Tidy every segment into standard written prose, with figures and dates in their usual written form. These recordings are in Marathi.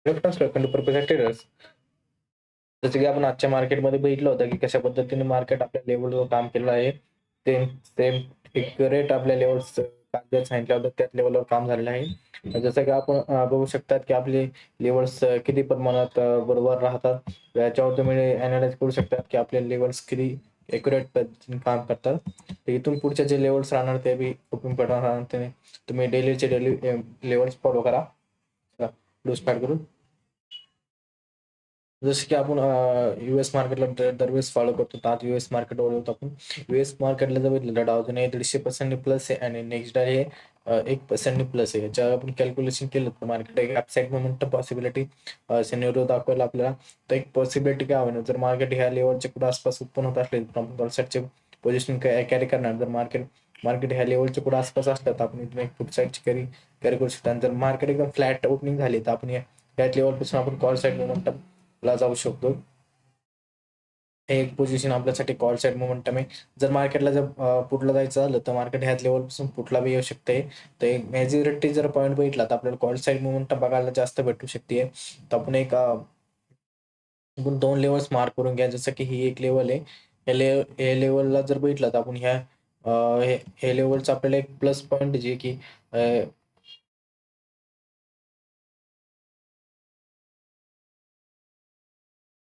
ट्रेडर्स. जसं की आपण आजच्या मार्केटमध्ये बघितलं होतं की कशा पद्धतीने मार्केट आपल्या लेवलवर काम केलेलं आहे. सेम सेम एक रेट आपल्या लेवल्स जे सांगितलं होतं त्याच लेवलवर काम झालेलं आहे. जसं की आपण बघू शकतात की आपले लेवल्स किती प्रमाणात बरोबर राहतात. याच्यावर तुम्ही अॅनलाईज करू शकतात की आपले लेवल्स किती ॲक्युरेट पद्धतीने काम करतात. तर इथून पुढचे जे लेवल्स राहणार ते बी खूप इम्पॉर्टंट राहणार. तुम्ही डेली लेवल्स फॉलो करा. चला स्टार्ट करू. जसं की आपण यूएस मार्केटला दरवेळेस फॉलो करतो. तर आज यूएस मार्केटवर येतो आपण. यूएस मार्केटला जर बघितलं तर डाव जोन्स 150% प्लस आहे आणि नेक्स्ट डे हे 1% प्लस आहे. याच्यावर आपण कॅल्क्युलेशन केलं तर मार्केट एक अपसाईड मोमेंटम पॉसिबिलिटी सिनेरिओ दाखवला आपल्याला. तर एक पॉसिबिलिटी काय होणार जर मार्केट ह्या लेवलच्या कुठे आसपास उत्पन्न होत असले तर आपण कॉलसाईडचे पोझिशन कॅरी करणार. जर मार्केट ह्या लेवलच्या कुठे आसपास असलं तर आपण इथून एक पुट साईडची कॅरी कॅरी करू शकतो. आणि जर मार्केट एकदम फ्लॅट ओपनिंग झाली तर आपण याच लेवलपासून आपण कॉल साईड मोमेंटम ला जाऊ शकतो. हे एक पोझिशन आपल्यासाठी कॉल साईड मोमेंटम आहे. जर मार्केटला जर पुटला जायचं झालं तर मार्केट ह्याच लेवलपासून पुटला बी येऊ शकते. तर एक मेजॉरिटी जर पॉईंट बघितला तर आपल्याला कॉल साईड मोमेंटम बघायला जास्त भेटू शकते. तर आपण एक आपण 2 लेवल्स मार्क करून घ्या. जसं की ही एक लेवल आहे. हे लेवलला जर बघितलं तर आपण हे लेवलचं आपल्याला एक प्लस पॉईंट जे की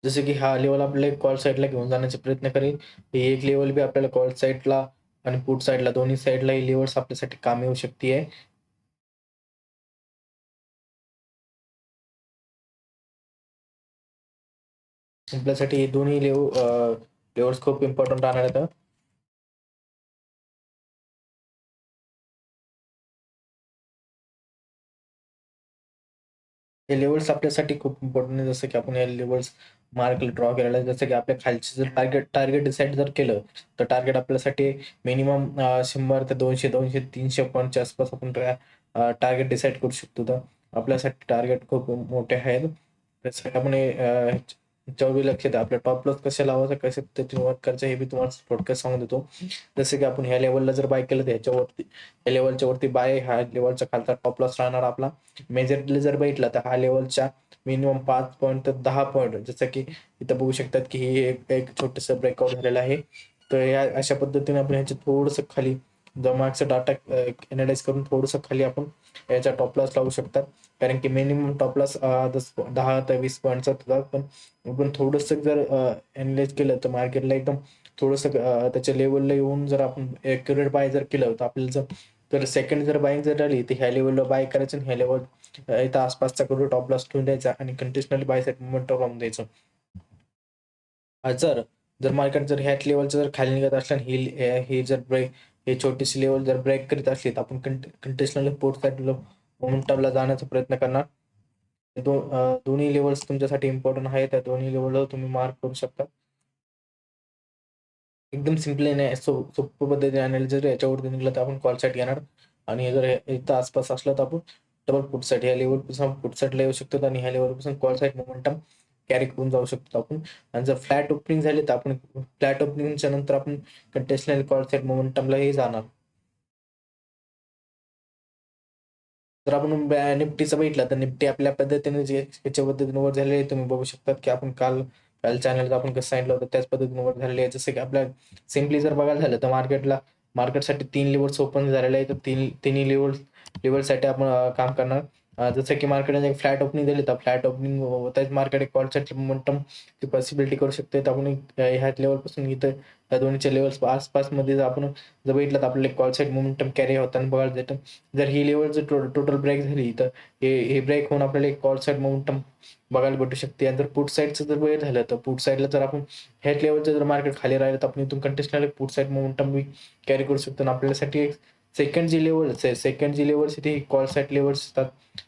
जसं की हा लेवल आपल्याला एक कॉल साईडला घेऊन जाण्याचा प्रयत्न करेल. ही एक लेवल बी आपल्याला कॉल साईडला आणि पुट साईडला दोन्ही साईडला ही लेवल्स आपल्यासाठी कामी येऊ शकते. आपल्यासाठी हे दोन्ही लेवल्स खूप इम्पॉर्टंट राहणार आहेत. हे लेवल्स आपल्यासाठी खूप इम्पॉर्टंट आहे. जसं की आपण हे लेवल्स मार्कला ड्रॉ केलेलं आहे. जसं की आपल्या खालचे जर टार्गेट डिसाईड जर केलं, तर टार्गेट आपल्यासाठी मिनिमम 100 ते 200, 200, 300 पॉईंटच्या आसपास आपण टार्गेट डिसाईड करू शकतो. तर आपल्यासाठी टार्गेट खूप मोठे आहेत. त्यासाठी आपण ह्याच्यावर बी लक्ष द्या. आपल्या टॉप लॉस कसे लावायचं, कशा पद्धतीने वर्क करायचं हे बी तुम्हाला थोडक्यात सांगून देतो. जसं की आपण ह्या लेव्हलला जर बाय केलं तर ह्याच्यावरती या लेव्हलच्या वरती बाय, ह्या लेव्हलच्या खालचा टॉप लॉस राहणार आपला. मेजरली जर बघितला तर हा लेवलच्या मिनिमम 5 पॉईंट तर 10 पॉईंट, जसं की इथं बघू शकतात की ही एक छोटंसं ब्रेकआउट झालेलं आहे. तर या अशा पद्धतीने आपण ह्याच्यात थोडंसं खाली मागचा डाटा एनालाइज करून थोडंसं खाली आपण याचा टॉप लॉस लावू शकतात. कारण की मिनिमम टॉप लॉस 10 ते 20 पॉईंटचा होता. पण आपण थोडंसं जर एनालाइज केलं तर मार्केटला एकदम थोडंसं त्याच्या लेवलला येऊन जर आपण ॲक्युरेट बाय जर केलं तर आपल्याला जर सेकंड जर बाईंग जर आली तर ह्या लेवलला बाय करायचं आणि ह्या लेवल इथं आसपासचा करून टॉप लॉस ठेवून द्यायचा आणि कंटिन्युअसली बाय साईड मोमेंटम लावून द्यायचं. जर जर मार्केट जर ह्याच लेवलचं जर खाली निघत असलं आणि ही जर ब्रेक ही छोटीशी लेवल जर ब्रेक करीत असली तर आपण कंटिन्युअसली पोर्ट साईड मोमेंटमला जाण्याचा प्रयत्न करणार. दोन्ही लेवल्स तुमच्यासाठी इम्पॉर्टंट आहेत. त्या दोन्ही लेवलवर तुम्ही मार्क करू शकता. एकदम सिम्पली नाही सोप्या पद्धतीने अनालिसिस जर याच्यावरती निघलं तर आपण कॉल साईड घेणार आणि जर इथं आसपास असलं तर आपण डबल पुट साईड ह्या लेवलपासून पुट साईडला येऊ शकतो आणि ह्या लेवलपासून कॉल साईड मोमेंटम कॅरी करून जाऊ शकतो आपण. आणि जर फ्लॅट ओपनिंग झाली तर आपण फ्लॅट ओपनिंगच्या नंतर आपण कंटिन्युअसली कॉल साईड मोमेंटमलाही जाणार. जर आपण निफ्टीचं बघितलं तर निफ्टी आपल्या पद्धतीने जे याच्या पद्धतीने वर झालेले आहे तुम्ही बघू शकतात की आपण काल चॅनलला आपण कसं सांगितलं होतं त्याच पद्धतीने वर झालेले आहे. जसं की आपल्या सिम्पली जर बघायला झालं तर मार्केटसाठी 3 लेवल्स ओपन झालेले आहेत. तर तिन्ही लेवलसाठी आपण काम करणार. जसं की मार्केटने एक फ्लॅट ओपनिंग दिली तर फ्लॅट ओपनिंग होताच मार्केट एक कॉल साईड मोमेंटम ची पॉसिबिलिटी करू शकते. तर आपण ह्या लेवलपासून इथं या दोन्हीच्या लेवल्स आसपासमध्ये जर आपण जर बघितलं तर आपल्याला कॉल साईड मोमेंटम कॅरी होताना बघायला भेटेल. जर ही लेवल जर टोटल ब्रेक झाली तर हे ब्रेक होऊन आपल्याला एक कॉल साईड मोमेंटम बघायला भेटू शकते. आणि जर पुट साईडचं जर वेळ झालं तर पुट साईडला जर आपण ह्याच लेवलचं जर मार्केट खाली राहिलं तर आपण इथून कंटिन्युअसली पुट साईड मोमेंटम बी कॅरी करू शकतो. आणि आपल्यासाठी एक सेकंड जी लेवल्स ती कॉल साईड लेवल्स असतात.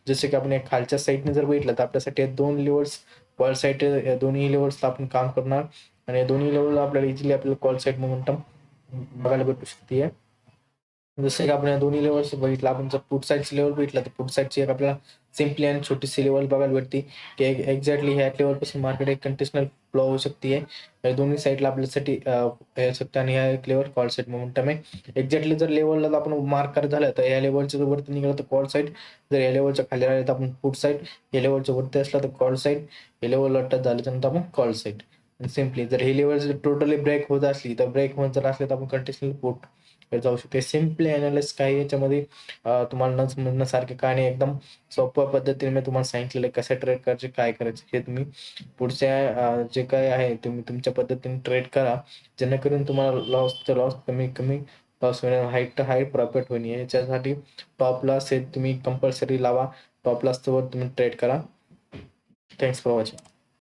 जसे की आपण एक खालच्या साईडने जर बघितलं तर आपल्यासाठी या 2 लेवल्स कॉल साईड या दोन्ही लेवल्सला आपण काम करणार आणि या दोन्ही लेवलला आपल्याला इझिली आपल्याला कॉल साईड मोमेंटम बघायला भेटू शकते. जसं की आपण या दोन्ही लेवल्स बघितलं, आपण जर पुट साईडची लेवल बघितलं तर पुट साईडची आपल्याला सिम्पली आणि छोटीशी लेवल बघायला भेटते की एक्झॅक्टली ह्या लेवलपासून मार्केट एक कंटिन्युअल फ्लो होऊ शकते या दोन्ही साईडला आपल्यासाठी हे शकते आणि ह्या एक लेवल कॉल साईड मोमेंटम आहे. एक्झॅक्टली जर लेवलला आपण मार्क करत झालं तर या लेवलच्या जर वरती निघालं तर कॉल साईड, जर या लेवलच्या खाली राहिले तर आपण पुट साईड, या लेवलच्या वरती असला तर कॉल साईड, या लेवलला टच झालं त्यानंतर आपण कॉल साईड. सिम्पली जर ही लेवल जर टोटली ब्रेक होत असली तर ब्रेक होत जर असले तर आपण कंटिन्युअसली पुट जाऊ शकते. सिम्पली अनालिसिस काही याच्यामध्ये तुम्हाला न समजण्यासारखे काय नाही, एकदम सोप्या पद्धतीने मी तुम्हाला सांगितलेलं आहे कसं ट्रेड करायचे, काय करायचं हे तुम्ही पुढच्या जे काय आहे तुम्ही तुमच्या पद्धतीने ट्रेड करा, जेणेकरून तुम्हाला लॉस कमी कमी लॉस होईल, हाय प्रॉफिट होईल. याच्यासाठी टॉप लॉस हे तुम्ही कंपल्सरी लावा. टॉप लॉसवर तुम्ही ट्रेड करा. Thanks for watching.